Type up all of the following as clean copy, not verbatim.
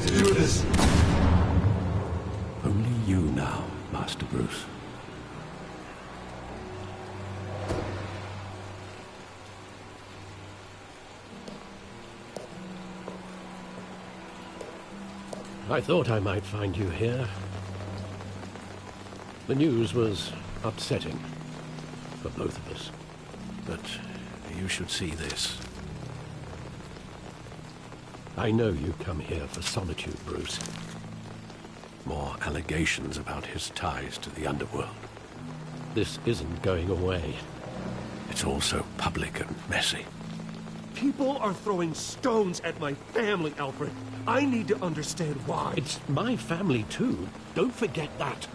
to do this. Only you now, Master Bruce. I thought I might find you here. The news was upsetting for both of us. But you should see this. I know you come here for solitude, Bruce. More allegations about his ties to the underworld. This isn't going away. It's all so public and messy. People are throwing stones at my family, Alfred. I need to understand why. It's my family, too. Don't forget that.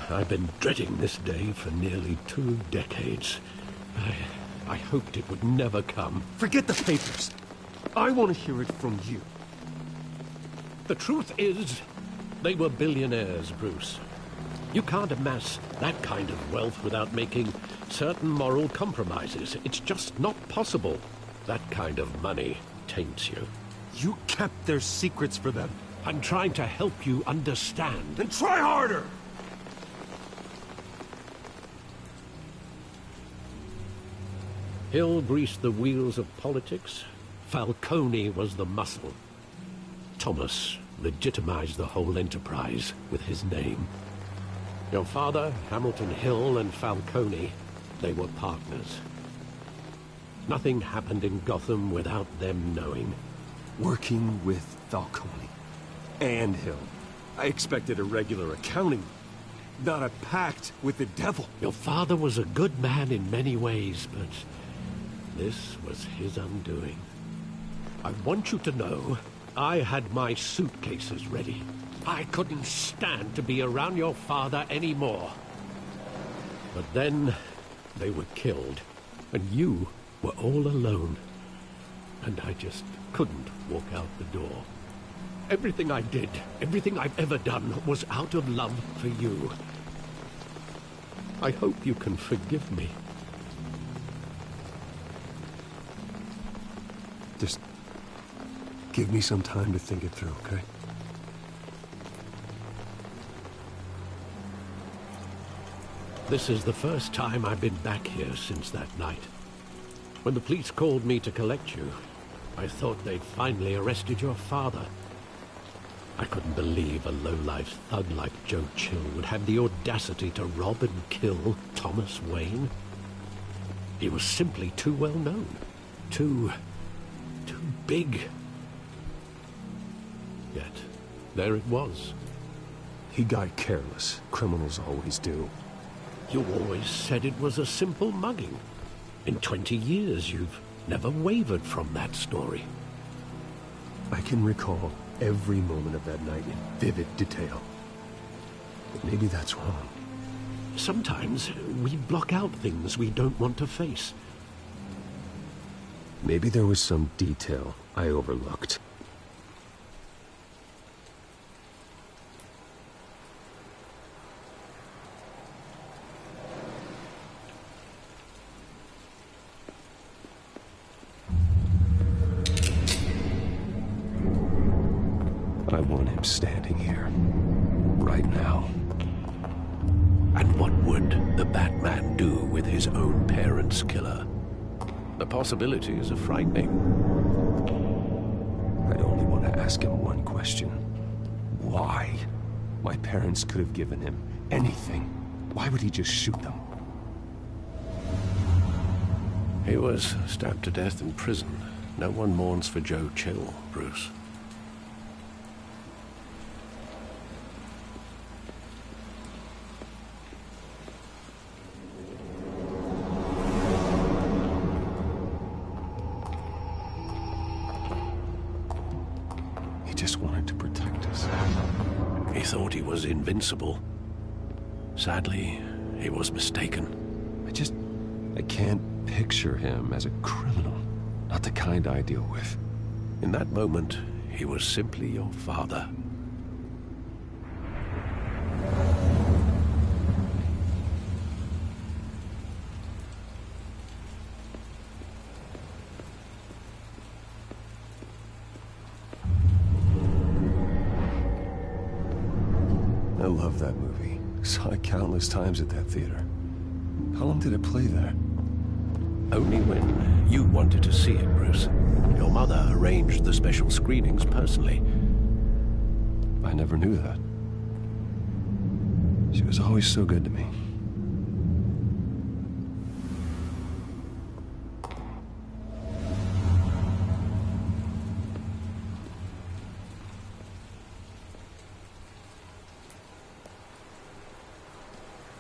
I've been dreading this day for nearly 2 decades. I hoped it would never come. Forget the papers. I want to hear it from you. The truth is, they were billionaires, Bruce. You can't amass that kind of wealth without making certain moral compromises. It's just not possible. That kind of money taints you. You kept their secrets for them. I'm trying to help you understand. Then try harder! Hill greased the wheels of politics. Falcone was the muscle. Thomas legitimized the whole enterprise with his name. Your father, Hamilton Hill, and Falcone, they were partners. Nothing happened in Gotham without them knowing. Working with Falcone and Hill. I expected a regular accounting, not a pact with the devil. Your father was a good man in many ways, but this was his undoing. I want you to know, I had my suitcases ready. I couldn't stand to be around your father anymore. But then, they were killed, and you were all alone. And I just couldn't walk out the door. Everything I did, everything I've ever done, was out of love for you. I hope you can forgive me. Just give me some time to think it through, okay? This is the first time I've been back here since that night. When the police called me to collect you, I thought they'd finally arrested your father. I couldn't believe a low-life thug like Joe Chill would have the audacity to rob and kill Thomas Wayne. He was simply too well known. Too big. Yet, there it was. He got careless. Criminals always do. You always said it was a simple mugging. In 20 years, you've never wavered from that story. I can recall every moment of that night in vivid detail. But maybe that's wrong. Sometimes we block out things we don't want to face. Maybe there was some detail I overlooked. I want him standing here, right now. And what would the Batman do with his own parents' killer? The possibilities are frightening. I'd only want to ask him one question. Why? My parents could have given him anything. Why would he just shoot them? He was stabbed to death in prison. No one mourns for Joe Chill, Bruce. Just wanted to protect us. He thought he was invincible. Sadly, he was mistaken. I can't picture him as a criminal. Not the kind I deal with. In that moment, he was simply your father. love that movie. Saw it countless times at that theater. How long did it play there? Only when you wanted to see it, Bruce. Your mother arranged the special screenings personally. I never knew that. She was always so good to me.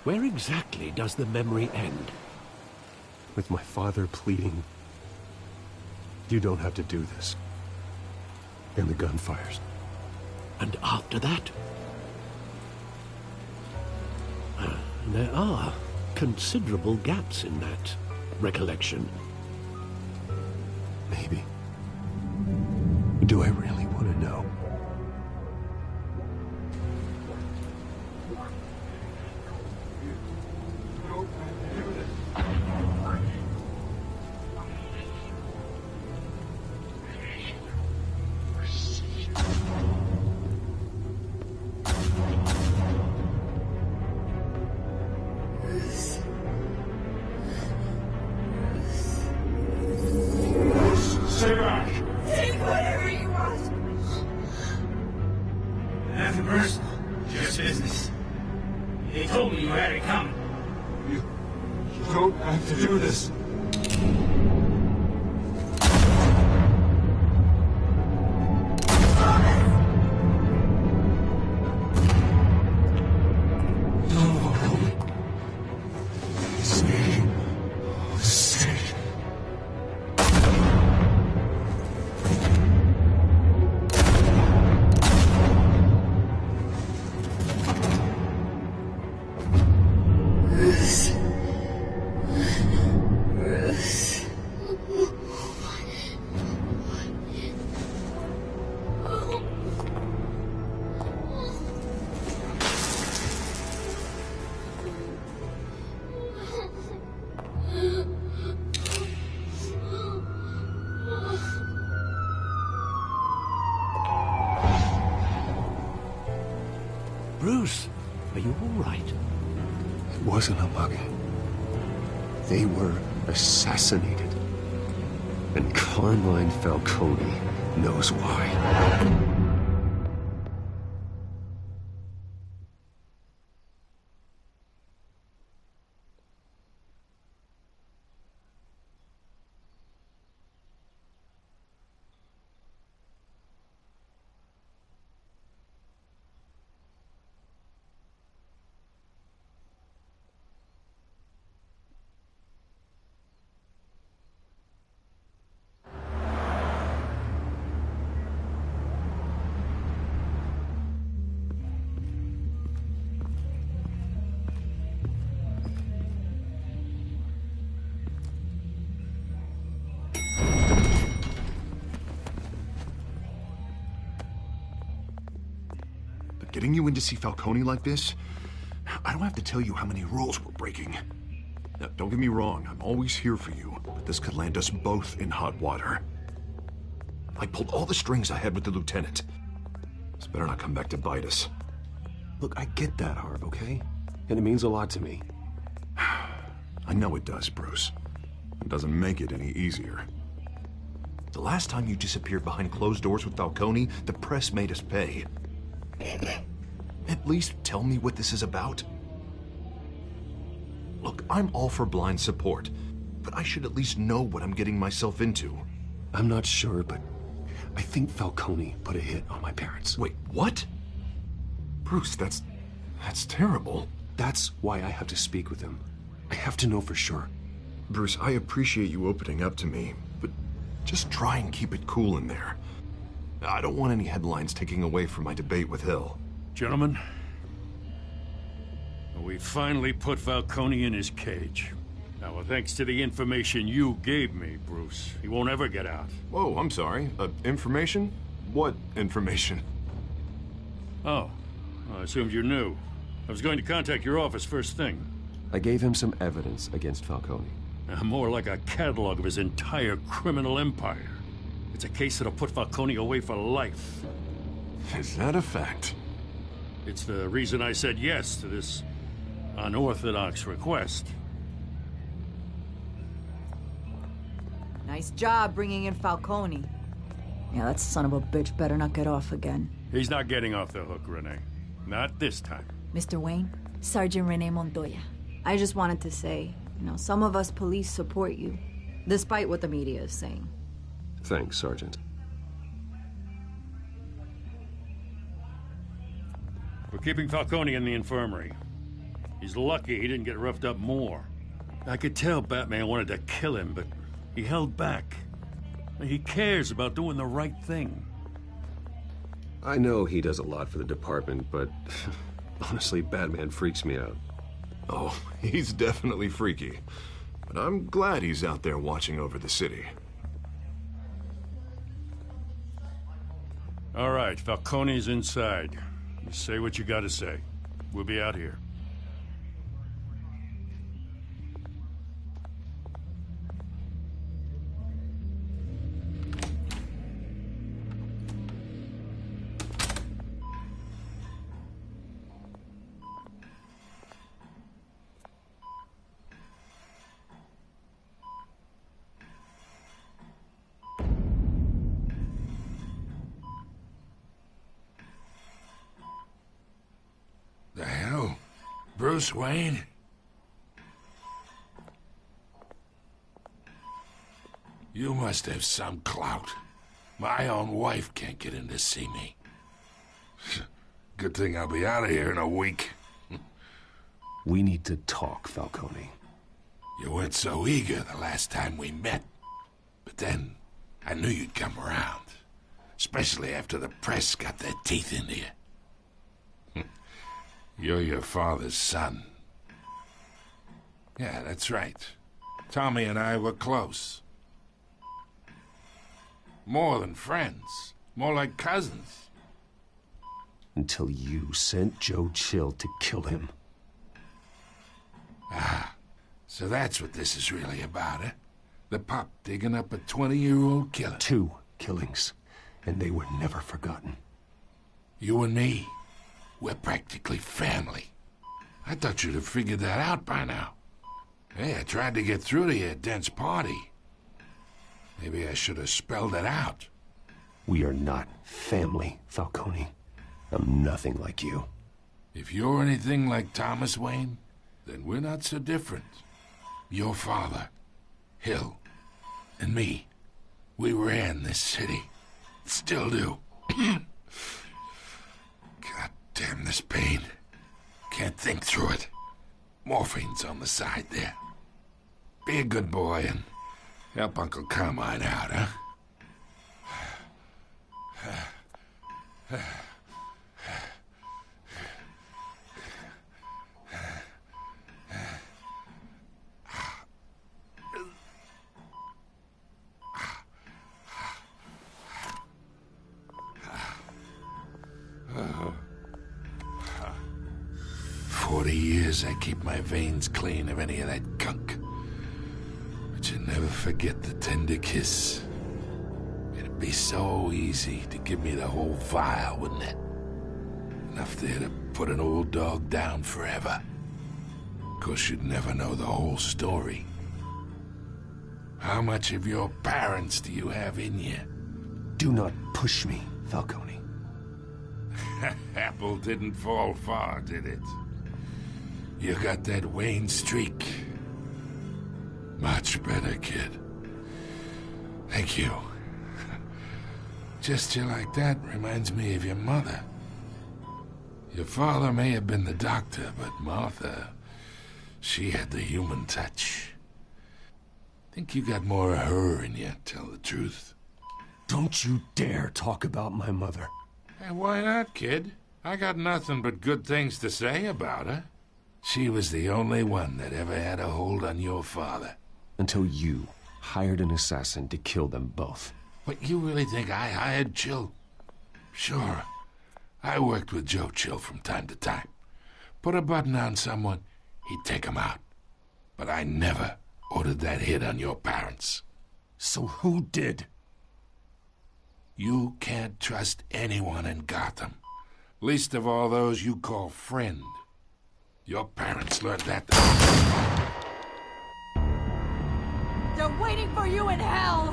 Where exactly does the memory end? With my father pleading, "You don't have to do this." And the gun fires. And after that? There are considerable gaps in that recollection. Maybe. Do I really want to know? Take whatever you want. Nothing personal, just business. They told me you had it coming. You don't have to do this. Bruce, are you all right? It wasn't a mugging. They were assassinated. And Carmine Falcone knows why. Getting you in to see Falcone like this, I don't have to tell you how many rules we're breaking. Now, don't get me wrong, I'm always here for you, but this could land us both in hot water. I pulled all the strings I had with the lieutenant. This better not come back to bite us. Look, I get that, Harv, okay? And it means a lot to me. I know it does, Bruce. It doesn't make it any easier. The last time you disappeared behind closed doors with Falcone, the press made us pay. At least tell me what this is about. Look, I'm all for blind support, but I should at least know what I'm getting myself into. I'm not sure, but I think Falcone put a hit on my parents. Wait, what? Bruce, that's terrible. That's why I have to speak with him. I have to know for sure. Bruce, I appreciate you opening up to me, but just try and keep it cool in there. I don't want any headlines taking away from my debate with Hill. Gentlemen, we finally put Falcone in his cage. Now, thanks to the information you gave me, Bruce, he won't ever get out. Whoa, I'm sorry. Information? What information? Oh, I assumed you knew. I was going to contact your office first thing. I gave him some evidence against Falcone. More like a catalog of his entire criminal empire. It's a case that'll put Falcone away for life. Is that a fact? It's the reason I said yes to this unorthodox request. Nice job bringing in Falcone. Yeah, that son of a bitch better not get off again. He's not getting off the hook, Renee. Not this time. Mr. Wayne, Sergeant Renee Montoya. I just wanted to say, some of us police support you, despite what the media is saying. Thanks, Sergeant. We're keeping Falcone in the infirmary. He's lucky he didn't get roughed up more. I could tell Batman wanted to kill him, but he held back. He cares about doing the right thing. I know he does a lot for the department, but honestly, Batman freaks me out. Oh, he's definitely freaky. But I'm glad he's out there watching over the city. All right, Falcone's inside. You say what you gotta say. We'll be out here. The hell? Bruce Wayne? You must have some clout. My own wife can't get in to see me. Good thing I'll be out of here in a week. We need to talk, Falcone. You weren't so eager the last time we met. But then, I knew you'd come around. Especially after the press got their teeth into you. You're your father's son. Yeah, that's right. Tommy and I were close. More than friends. More like cousins. Until you sent Joe Chill to kill him. Ah, so that's what this is really about, eh? The pup digging up a 20-year-old killer. 2 killings, and they were never forgotten. You and me, we're practically family. I thought you'd have figured that out by now. Hey, I tried to get through to you at Dent's party. Maybe I should have spelled it out. We are not family, Falcone. I'm nothing like you. If you're anything like Thomas Wayne, then we're not so different. Your father, Hill, and me, we ran this city. Still do. God damn this pain. Can't think through it. Morphine's on the side there. Be a good boy and help Uncle Carmine out, huh? Oh. 40 years I keep my veins clean of any of that gunk. But you never forget the tender kiss. It'd be so easy to give me the whole vial, wouldn't it? Enough there to put an old dog down forever. Of course, you'd never know the whole story. How much of your parents do you have in you? Do not push me, Falcone. Apple didn't fall far, did it? You got that Wayne streak. Much better, kid. Thank you. Gesture like that reminds me of your mother. Your father may have been the doctor, but Martha, she had the human touch. Think you got more of her in you, tell the truth. Don't you dare talk about my mother. Hey, why not, kid? I got nothing but good things to say about her. She was the only one that ever had a hold on your father. Until you hired an assassin to kill them both. What, you really think I hired Chill? Sure. I worked with Joe Chill from time to time. Put a button on someone, he'd take him out. But I never ordered that hit on your parents. So who did? You can't trust anyone in Gotham. Least of all those you call friend. Your parents learned that. They're waiting for you in hell!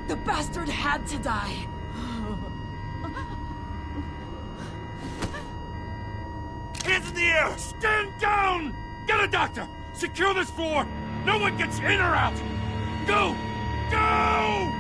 The bastard had to die. Hands in the air! Stand down! Get a doctor! Secure this floor! No one gets in or out! Go! Go!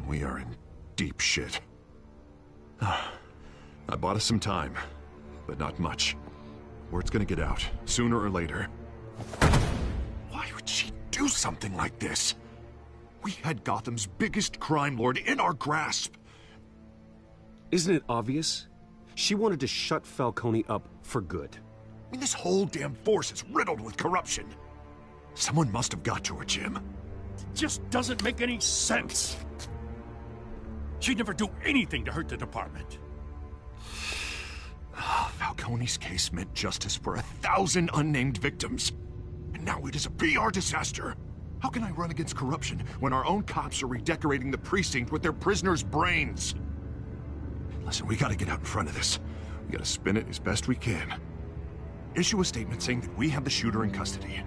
We are in deep shit. I bought us some time, but not much. Word's gonna get out, sooner or later. Why would she do something like this? We had Gotham's biggest crime lord in our grasp. Isn't it obvious? She wanted to shut Falcone up for good. I mean, this whole damn force is riddled with corruption. Someone must have got to her, Jim. Just doesn't make any sense. She'd never do anything to hurt the department. Falcone's case meant justice for 1,000 unnamed victims. And now it is a PR disaster. How can I run against corruption when our own cops are redecorating the precinct with their prisoners' brains? Listen, we gotta get out in front of this. We gotta spin it as best we can. Issue a statement saying that we have the shooter in custody.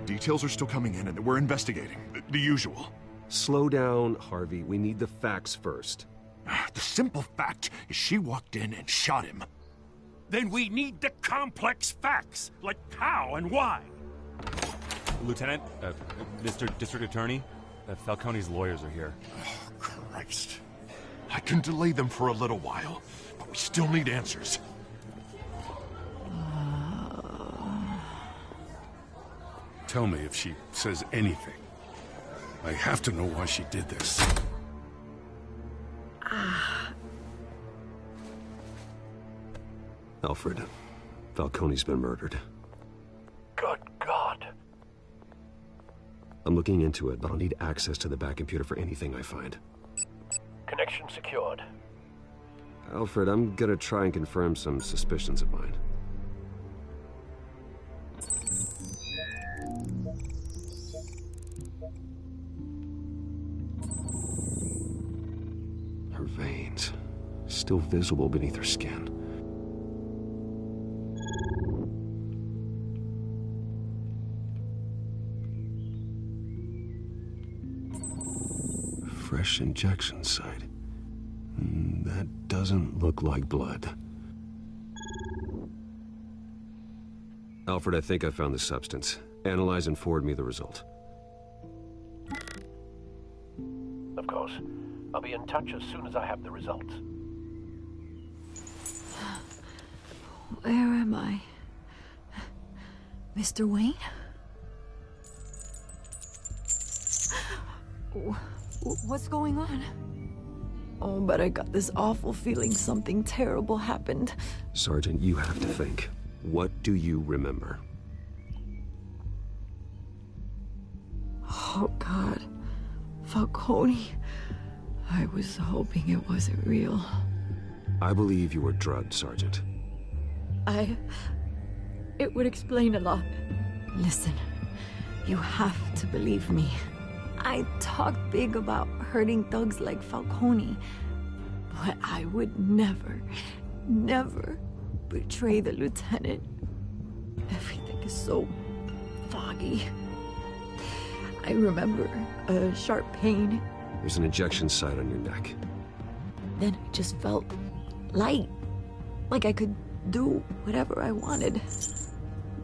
Details are still coming in and that we're investigating. The usual. Slow down, Harvey. We need the facts first. The simple fact is she walked in and shot him. Then we need the complex facts, like how and why. Lieutenant, Mr. District Attorney, Falcone's lawyers are here. Oh, Christ. I can delay them for a little while, but we still need answers. Tell me if she says anything. I have to know why she did this. Alfred, Falcone's been murdered. Good God. I'm looking into it, but I'll need access to the back computer for anything I find. Connection secured. Alfred, I'm gonna try and confirm some suspicions of mine. Her veins, still visible beneath her skin. Fresh injection site. That doesn't look like blood. Alfred, I think I found the substance. Analyze and forward me the result. Of course. I'll be in touch as soon as I have the results. Where am I? Mr. Wayne? What's going on? Oh, but I got this awful feeling something terrible happened. Sergeant, you have to think. What do you remember? Oh, God. Falcone. I was hoping it wasn't real. I believe you were drugged, Sergeant. It would explain a lot. Listen, you have to believe me. I talk big about hurting thugs like Falcone, but I would never, never betray the lieutenant. Everything is so foggy. I remember a sharp pain. There's an injection site on your neck. Then I just felt light, like I could do whatever I wanted.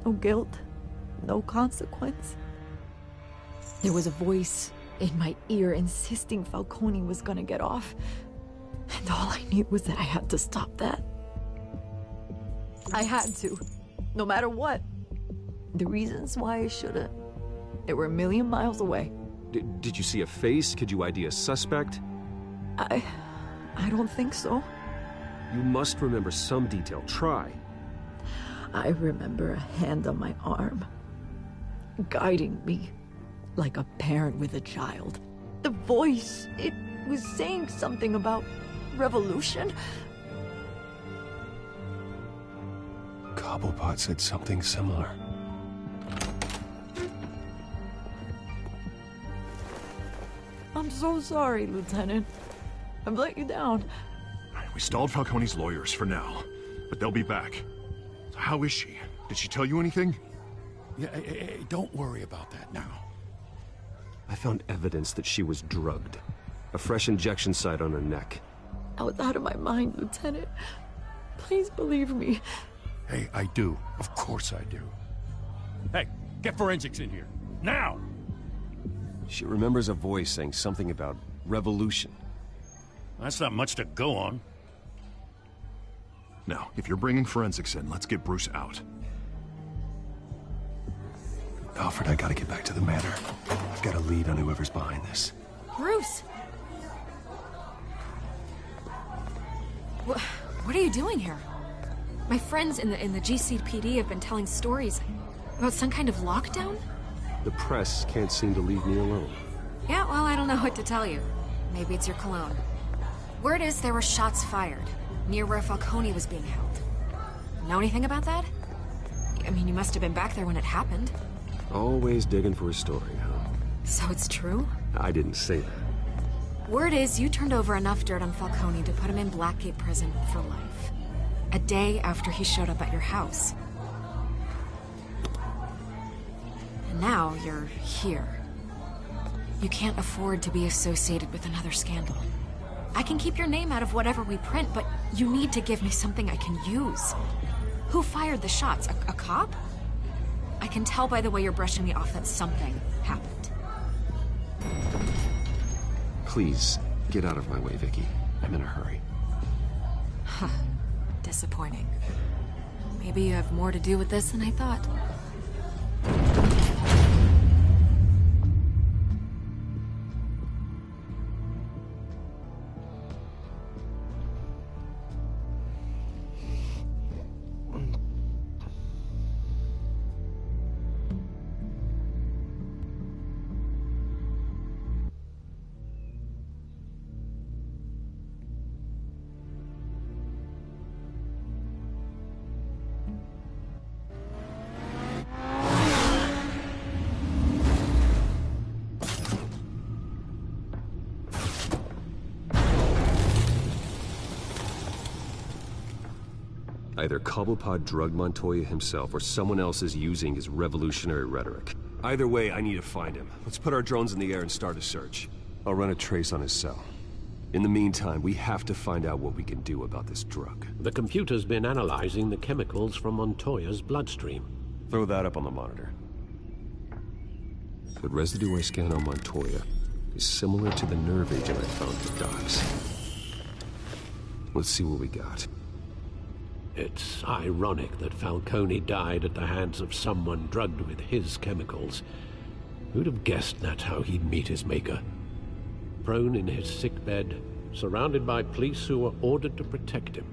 No guilt, no consequence. There was a voice in my ear insisting Falcone was gonna get off. And all I knew was that I had to stop that. I had to, no matter what. The reasons why I shouldn't, they were a million miles away. Did you see a face? Could you ID a suspect? I don't think so. You must remember some detail. Try. I remember a hand on my arm, guiding me like a parent with a child. The voice, it was saying something about revolution. Cobblepot said something similar. I'm so sorry, Lieutenant. I've let you down. We stalled Falcone's lawyers for now, but they'll be back. So how is she? Did she tell you anything? Yeah, don't worry about that now. I found evidence that she was drugged. A fresh injection site on her neck. I was out of my mind, Lieutenant. Please believe me. Hey, I do. Of course I do. Hey, get forensics in here. Now! She remembers a voice saying something about revolution. That's not much to go on. Now, if you're bringing forensics in, let's get Bruce out. Alfred, I gotta get back to the manor. I've got a lead on whoever's behind this. Bruce! What are you doing here? My friends in the GCPD have been telling stories about some kind of lockdown? The press can't seem to leave me alone. Yeah, well, I don't know what to tell you. Maybe it's your cologne. Word is there were shots fired near where Falcone was being held. Know anything about that? I mean, you must have been back there when it happened. Always digging for a story, huh? So it's true? I didn't say that. Word is you turned over enough dirt on Falcone to put him in Blackgate Prison for life. A day after he showed up at your house. And now you're here. You can't afford to be associated with another scandal. I can keep your name out of whatever we print, but you need to give me something I can use. Who fired the shots? A cop? I can tell by the way you're brushing me off that something happened. Please, get out of my way, Vicky. I'm in a hurry. Huh. Disappointing. Maybe you have more to do with this than I thought. Either Cobblepot drugged Montoya himself, or someone else is using his revolutionary rhetoric. Either way, I need to find him. Let's put our drones in the air and start a search. I'll run a trace on his cell. In the meantime, we have to find out what we can do about this drug. The computer's been analyzing the chemicals from Montoya's bloodstream. Throw that up on the monitor. The residue I scanned on Montoya is similar to the nerve agent I found at the docks. Let's see what we got. It's ironic that Falcone died at the hands of someone drugged with his chemicals. Who'd have guessed that's how he'd meet his maker? Prone in his sickbed, surrounded by police who were ordered to protect him.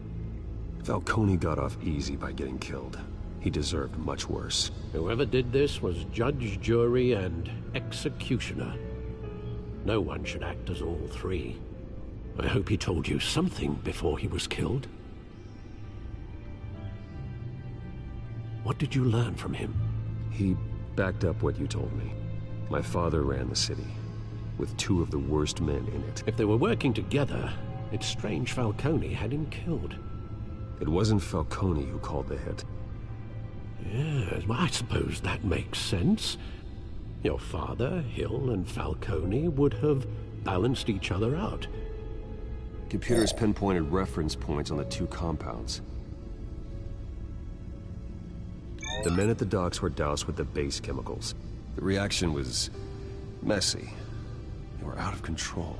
Falcone got off easy by getting killed. He deserved much worse. Whoever did this was judge, jury, and executioner. No one should act as all three. I hope he told you something before he was killed. What did you learn from him? He backed up what you told me. My father ran the city, with two of the worst men in it. If they were working together, it's strange Falcone had him killed. It wasn't Falcone who called the hit. Yes, well, I suppose that makes sense. Your father, Hill, and Falcone would have balanced each other out. Computers pinpointed reference points on the two compounds. The men at the docks were doused with the base chemicals. The reaction was messy. They were out of control.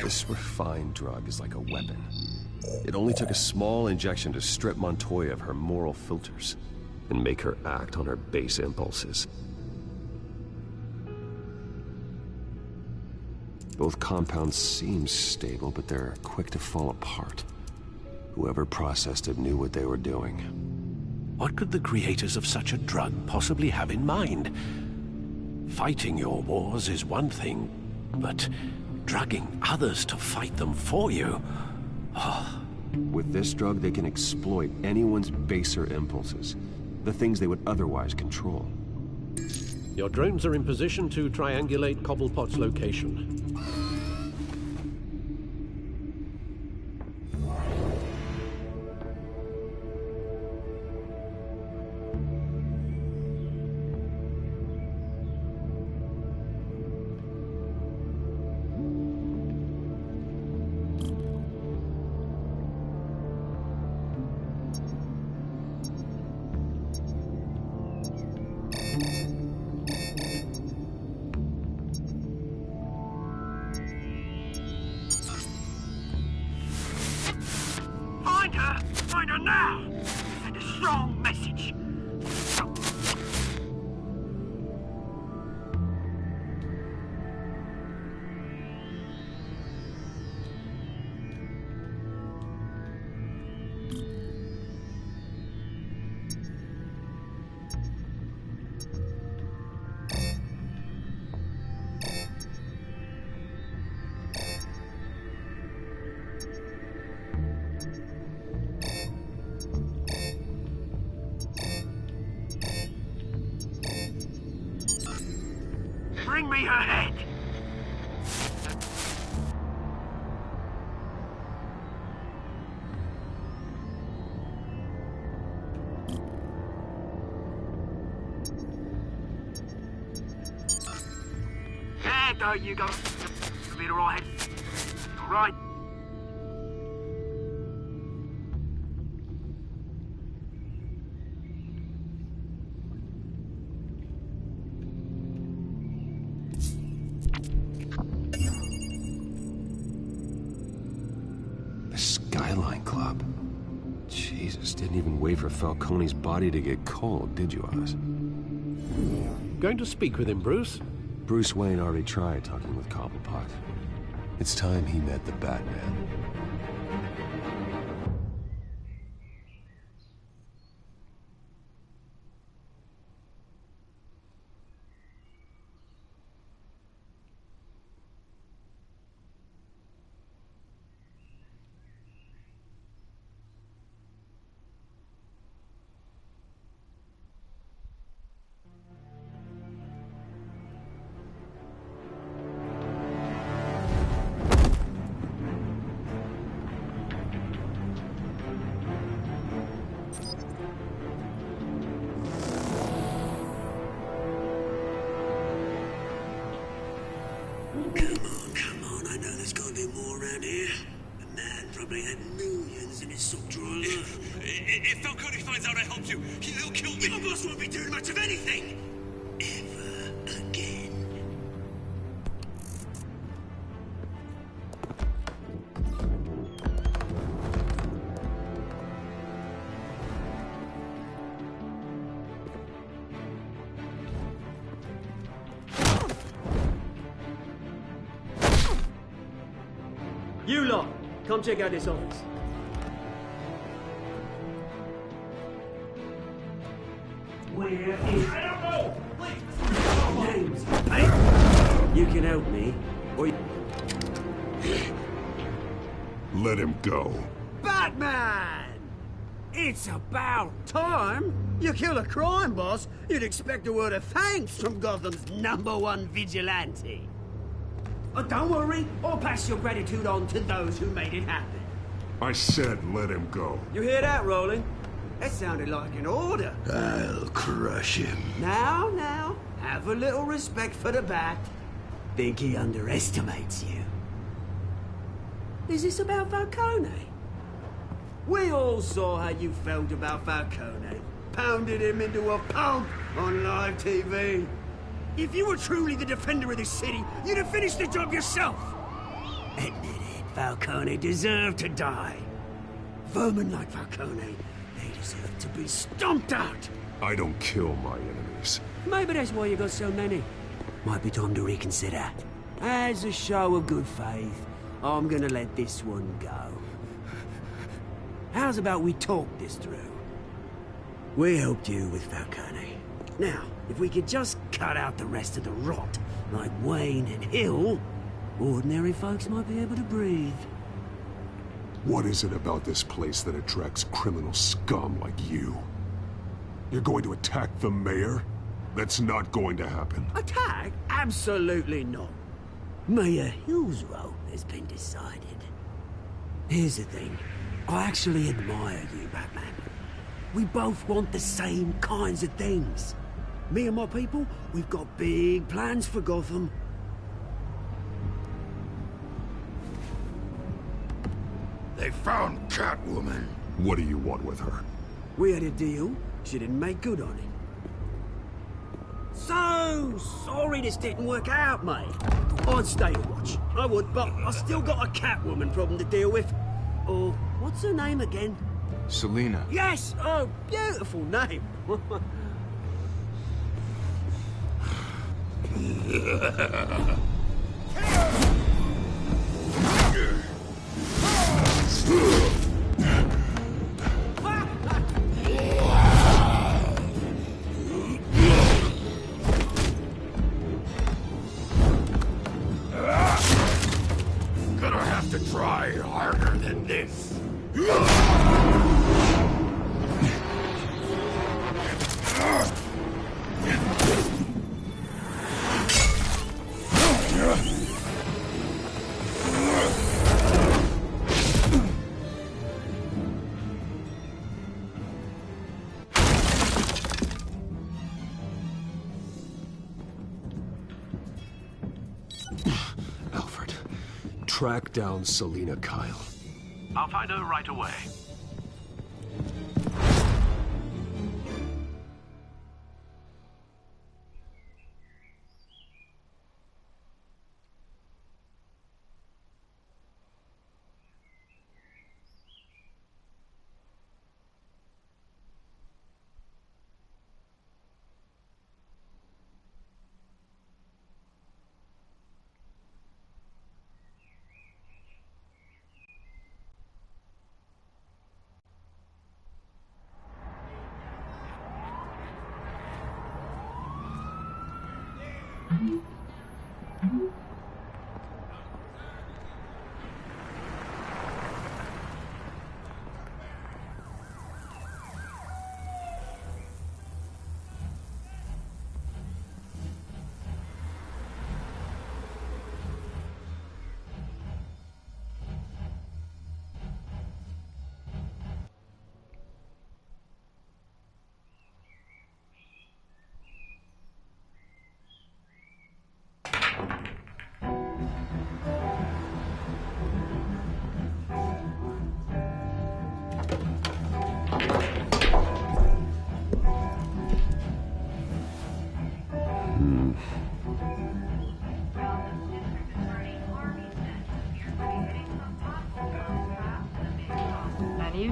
This refined drug is like a weapon. It only took a small injection to strip Montoya of her moral filters and make her act on her base impulses. Both compounds seem stable, but they're quick to fall apart. Whoever processed it knew what they were doing. What could the creators of such a drug possibly have in mind? Fighting your wars is one thing, but drugging others to fight them for you? Oh. With this drug, they can exploit anyone's baser impulses, the things they would otherwise control. Your drones are in position to triangulate Cobblepot's location. Find her now! Send a strong message. Bring me her head! There you go. You'll be the right head. All right. Club. Jesus, didn't even wait for Falcone's body to get cold, did you, Oz? Going to speak with him, Bruce? Bruce Wayne already tried talking with Cobblepot. It's time he met the Batman. Come on, I know there's gotta be more around here. The man probably had millions in his sock drawer alone. If Falcone finds out I helped you, he'll kill me. Your boss won't be doing much of anything! Ever again. You lot, come check out this office. Where is... I don't know! Please! Names, hey! You can help me, or you... Let him go. Batman! It's about time. You kill a crime boss, you'd expect a word of thanks from Gotham's #1 vigilante. Oh, don't worry, I'll pass your gratitude on to those who made it happen. I said let him go. You hear that, Roland? That sounded like an order. I'll crush him. Now, have a little respect for the Bat. Think he underestimates you. Is this about Falcone? We all saw how you felt about Falcone. Pounded him into a pulp on live TV. If you were truly the defender of this city, you'd have finished the job yourself. Admit it, Falcone deserved to die. Vermin like Falcone, they deserve to be stomped out. I don't kill my enemies. Maybe that's why you got so many. Might be time to reconsider. As a show of good faith, I'm gonna let this one go. How's about we talk this through? We helped you with Falcone. Now, if we could just cut out the rest of the rot, like Wayne and Hill, ordinary folks might be able to breathe. What is it about this place that attracts criminal scum like you? You're going to attack the mayor? That's not going to happen. Attack? Absolutely not. Mayor Hill's role has been decided. Here's the thing. I actually admire you, Batman. We both want the same kinds of things. Me and my people, we've got big plans for Gotham. They found Catwoman. What do you want with her? We had a deal. She didn't make good on it. So sorry this didn't work out, mate. I'd stay to watch. I would, but I still got a Catwoman problem to deal with. Oh, what's her name again? Selina. Yes! Oh, beautiful name. Gonna have to try harder than this. Alfred, track down Selina Kyle. I'll find her right away.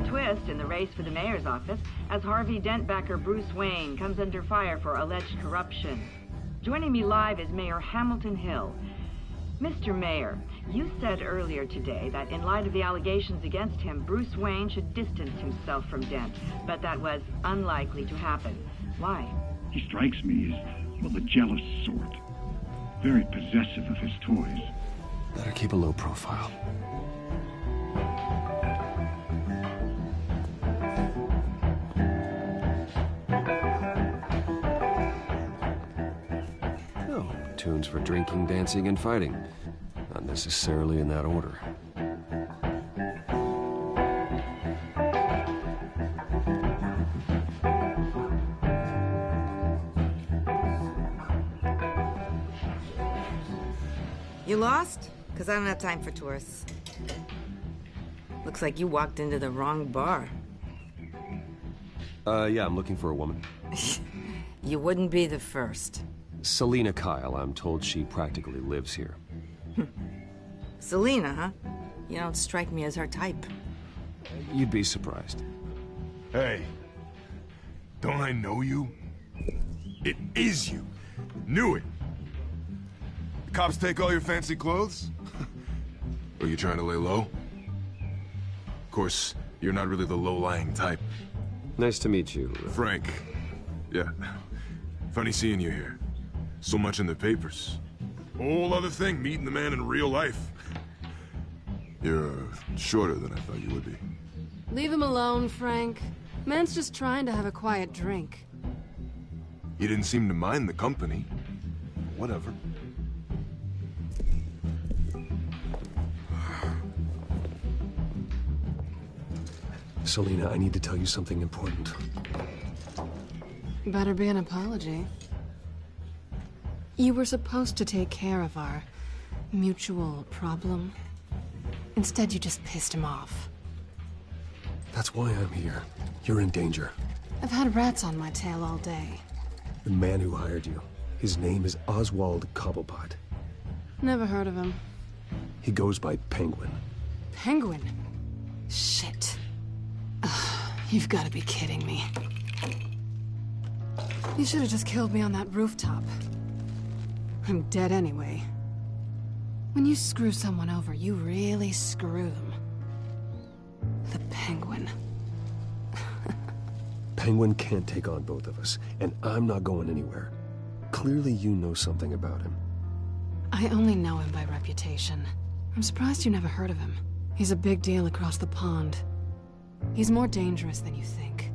Twist in the race for the mayor's office as Harvey Dent backer Bruce Wayne comes under fire for alleged corruption. Joining me live is Mayor Hamilton Hill. Mr. Mayor, you said earlier today that in light of the allegations against him, Bruce Wayne should distance himself from Dent, but that was unlikely to happen. Why? He strikes me as, well, the jealous sort. Very possessive of his toys. Better keep a low profile. Tunes for drinking, dancing, and fighting. Not necessarily in that order. You lost? Because I don't have time for tourists. Looks like you walked into the wrong bar. Yeah, I'm looking for a woman. You wouldn't be the first. Selina Kyle, I'm told she practically lives here. Selena, huh? You don't strike me as her type. You'd be surprised. Hey, don't I know you? It is you. Knew it. The cops take all your fancy clothes? Are you trying to lay low? Of course, you're not really the low-lying type. Nice to meet you. Frank. Yeah. Funny seeing you here. So much in the papers. Whole other thing, meeting the man in real life. You're shorter than I thought you would be. Leave him alone, Frank. Man's just trying to have a quiet drink. You didn't seem to mind the company. Whatever. Selena, I need to tell you something important. Better be an apology. You were supposed to take care of our mutual problem. Instead, you just pissed him off. That's why I'm here. You're in danger. I've had rats on my tail all day. The man who hired you, his name is Oswald Cobblepot. Never heard of him. He goes by Penguin. Penguin? Shit. Ugh, you've got to be kidding me. You should have just killed me on that rooftop. I'm dead anyway. When you screw someone over, you really screw them. The Penguin. Penguin can't take on both of us, and I'm not going anywhere. Clearly you know something about him. I only know him by reputation. I'm surprised you never heard of him. He's a big deal across the pond. He's more dangerous than you think.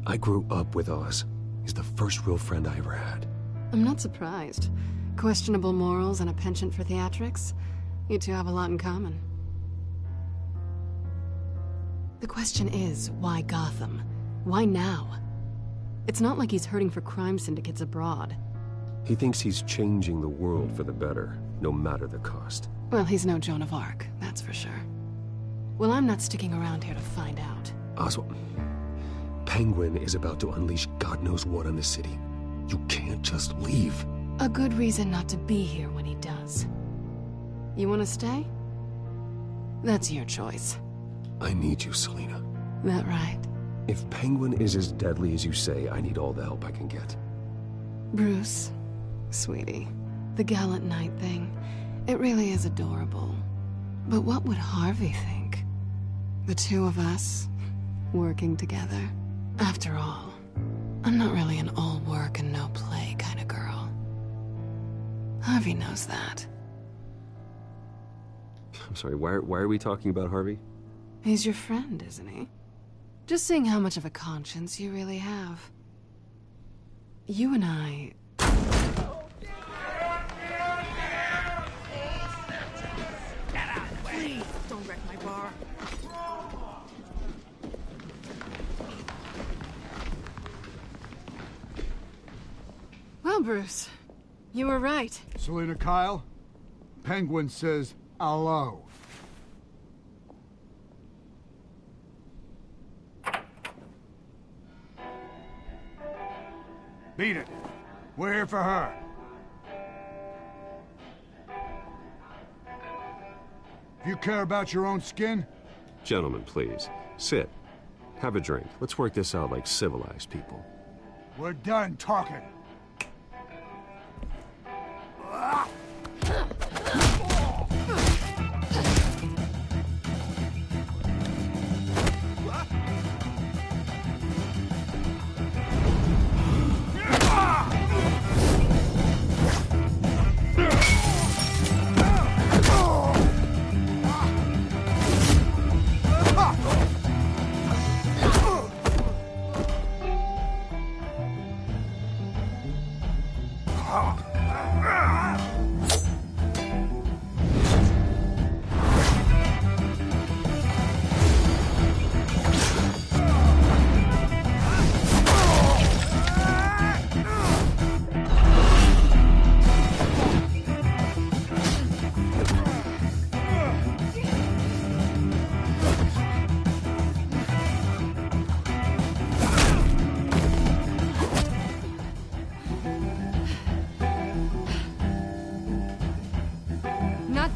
I grew up with Oz. He's the first real friend I ever had. I'm not surprised. Questionable morals and a penchant for theatrics. You two have a lot in common. The question is, why Gotham? Why now? It's not like he's hurting for crime syndicates abroad. He thinks he's changing the world for the better, no matter the cost. Well, he's no Joan of Arc, that's for sure. Well, I'm not sticking around here to find out. Oswald, Penguin is about to unleash God knows what on the city. You can't just leave. A good reason not to be here when he does. You want to stay? That's your choice. I need you, Selena. That right? If Penguin is as deadly as you say, I need all the help I can get. Bruce, sweetie, the gallant knight thing, it really is adorable. But what would Harvey think? The two of us, working together. After all, I'm not really an all work and no play kind of girl. Harvey knows that. I'm sorry, why are we talking about Harvey? He's your friend, isn't he? Just seeing how much of a conscience you really have. You and I... Please, don't wreck my bar. Well, Bruce, you were right. Selena Kyle, Penguin says hello. Beat it. We're here for her. If you care about your own skin... Gentlemen, please. Sit. Have a drink. Let's work this out like civilized people. We're done talking.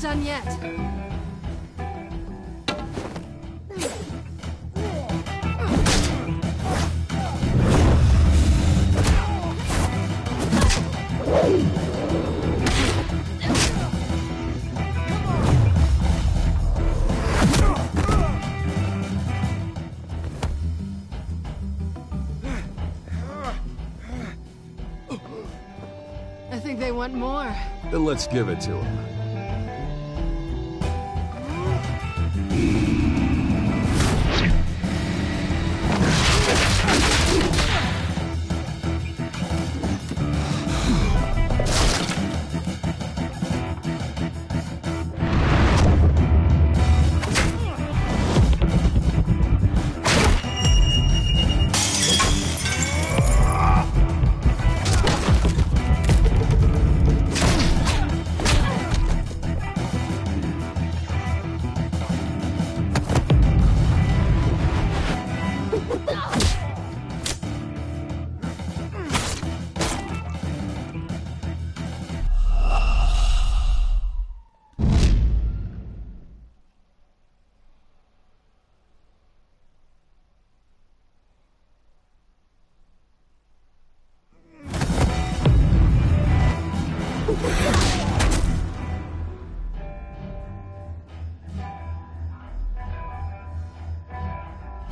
done yet. I think they want more. Then let's give it to him.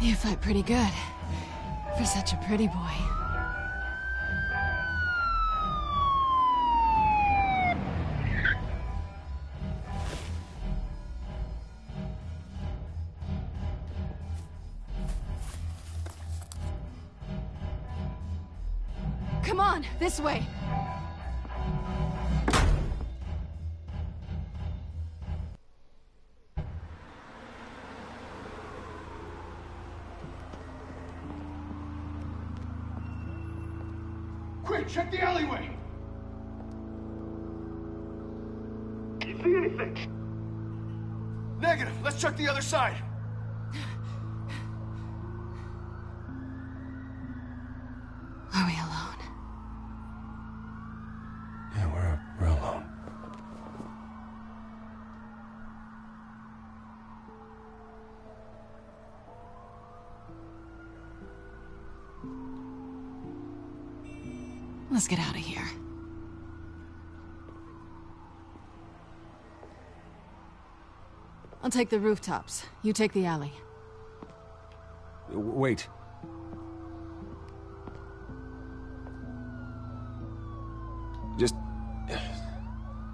You fight pretty good. For such a pretty boy. Come on, this way. Quick, check the alleyway! You see anything? Negative. Let's check the other side. Are we alone? Yeah, we're alone. Let's get out of here. I'll take the rooftops. You take the alley. Wait. Just...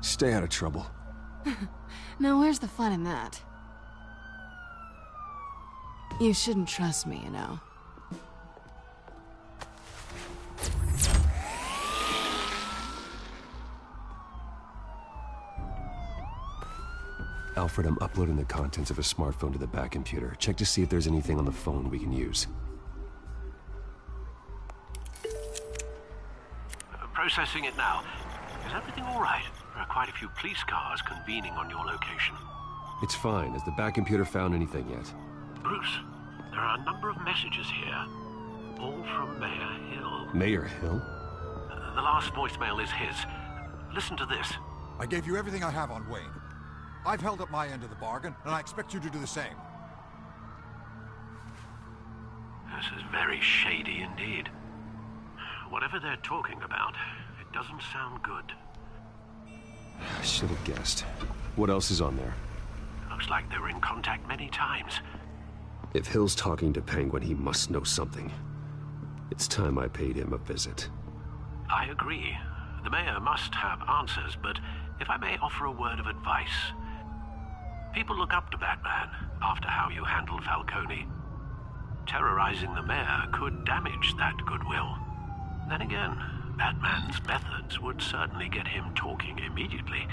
stay out of trouble. Now where's the fun in that? You shouldn't trust me, you know. Alfred, I'm uploading the contents of a smartphone to the back computer. Check to see if there's anything on the phone we can use. Processing it now. Is everything all right? There are quite a few police cars convening on your location. It's fine. Has the back computer found anything yet? Bruce, there are a number of messages here. All from Mayor Hill. Mayor Hill? The last voicemail is his. Listen to this. I gave you everything I have on Wayne. I've held up my end of the bargain, and I expect you to do the same. This is very shady indeed. Whatever they're talking about, it doesn't sound good. I should have guessed. What else is on there? Looks like they were in contact many times. If Hill's talking to Penguin, he must know something. It's time I paid him a visit. I agree. The mayor must have answers, but if I may offer a word of advice. People look up to Batman after how you handled Falcone. Terrorizing the mayor could damage that goodwill. Then again, Batman's methods would certainly get him talking immediately.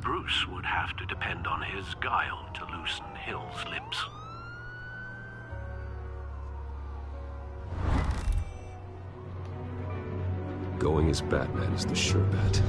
Bruce would have to depend on his guile to loosen Hill's lips. Going as Batman is the sure bet.